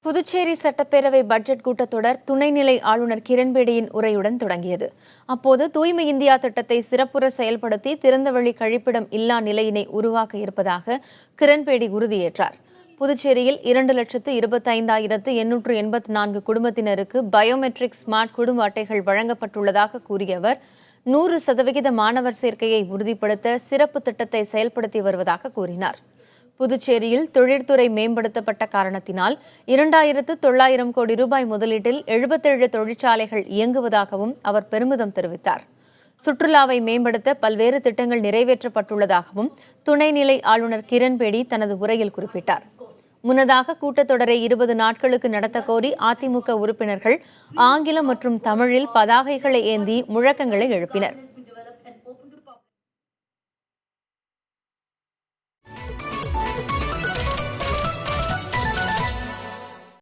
புதுச்சேரி சட்டப்பேரவை பட்ஜெட் கூட்டத்தொடர் துணைநிலை ஆளுநர் கிரண்பேடியின் உரையுடன் தொடங்கியது. அப்போது தூய்மை இந்தியா திட்டத்தை சிறப்புற செயல்படுத்தி திறந்தவெளி கழிப்பிடம் இல்லா நிலையினை உருவாக்க இருப்பதாக கிரண்பேடி உறுதியேற்றார். புதுச்சேரியில் 2,25,884 குடும்பத்தினருக்கு பயோமெட்ரிக் ஸ்மார்ட் குடும்ப அட்டைகள் வழங்கப்பட்டுள்ளதாக கூறிய அவர் 100% மாணவர் சேர்க்கையை உறுதிப்படுத்த சிறப்பு திட்டத்தை செயல்படுத்தி வருவதாக கூறினார். புதுச்சேரியில் தொழிற்துறை மேம்படுத்தப்பட்ட காரணத்தினால் 2,900 கோடி ரூபாய் முதலீட்டில் 77 தொழிற்சாலைகள் இயங்குவதாகவும் அவர் பெருமிதம் தெரிவித்தார். சுற்றுலாவை மேம்படுத்த பல்வேறு திட்டங்கள் நிறைவேற்றப்பட்டுள்ளதாகவும் துணைநிலை ஆளுநர் கிரண்பேடி தனது உரையில் குறிப்பிட்டார். முன்னதாக கூட்டத்தொடரை 20 நாட்களுக்கு நடத்த கோரி அதிமுக உறுப்பினர்கள் ஆங்கிலம் மற்றும் தமிழில் பதாகைகளை ஏந்தி முழக்கங்களை எழுப்பினர்.